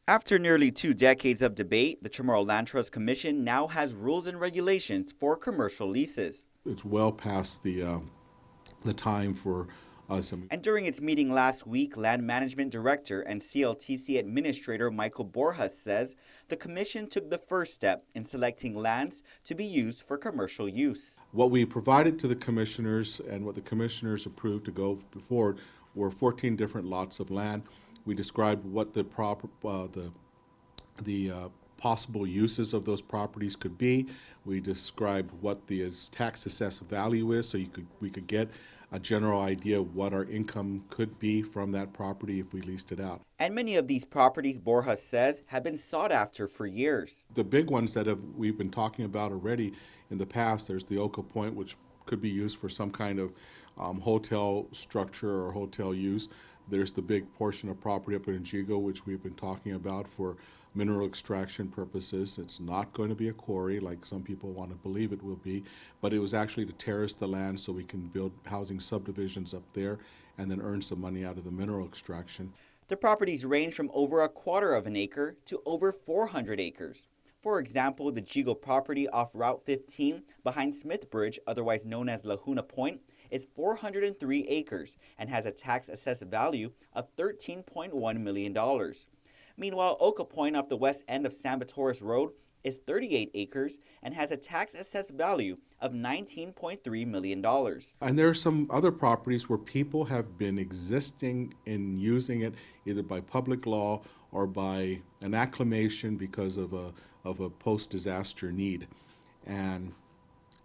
After nearly 2 decades of debate, the Chamorro Land Trust Commission now has rules and regulations for commercial leases. It's well past the time for us. And during its meeting last week, Land Management Director and CLTC Administrator Michael Borjas says the commission took the first step in selecting lands to be used for commercial use. What we provided to the commissioners and what the commissioners approved to go forward were 14 different lots of land. We described what the possible uses of those properties could be. We described what the tax assessed value is, so we could get a general idea of what our income could be from that property if we leased it out. And many of these properties, Borjas says, have been sought after for years. The big ones that we've been talking about already in the past, there's the Oka Point, which could be used for some kind of hotel structure or hotel use. There's the big portion of property up in Jigo, which we've been talking about for mineral extraction purposes. It's not going to be a quarry like some people want to believe it will be, but it was actually to terrace the land so we can build housing subdivisions up there and then earn some money out of the mineral extraction. The properties range from over a quarter of an acre to over 400 acres. For example, the Jigo property off Route 15 behind Smith Bridge, otherwise known as Laguna Point, is 403 acres and has a tax assessed value of $13.1 million. Meanwhile, Oka Point off the west end of San Batoris Road is 38 acres and has a tax assessed value of $19.3 million. And there are some other properties where people have been existing in using it either by public law or by an acclamation because of a post-disaster need. And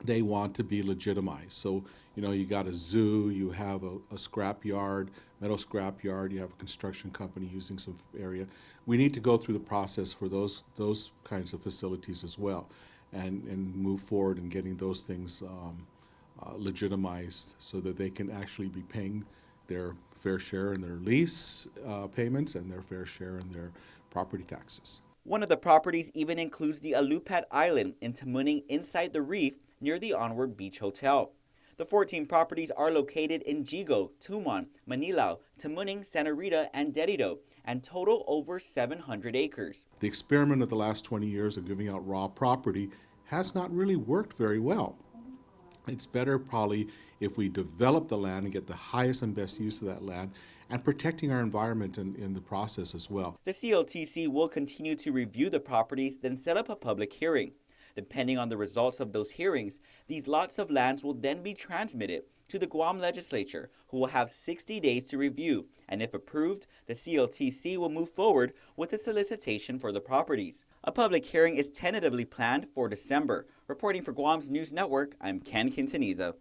they want to be legitimized. So, you got a zoo, you have a scrap yard, metal scrap yard, you have a construction company using some area. We need to go through the process for those kinds of facilities as well and move forward in getting those things legitimized so that they can actually be paying their fair share in their lease payments and their fair share in their property taxes. One of the properties even includes the Alupat Island in Tamuning inside the reef near the Onward Beach Hotel. The 14 properties are located in Jigo, Tumon, Manilao, Tamuning, Santa Rita, and Derido, and total over 700 acres. The experiment of the last 20 years of giving out raw property has not really worked very well. It's better probably if we develop the land and get the highest and best use of that land and protecting our environment in the process as well. The CLTC will continue to review the properties, then set up a public hearing. Depending on the results of those hearings, these lots of lands will then be transmitted to the Guam legislature, who will have 60 days to review, and if approved, the CLTC will move forward with a solicitation for the properties. A public hearing is tentatively planned for December. Reporting for Guam's News Network, I'm Ken Quintanilla.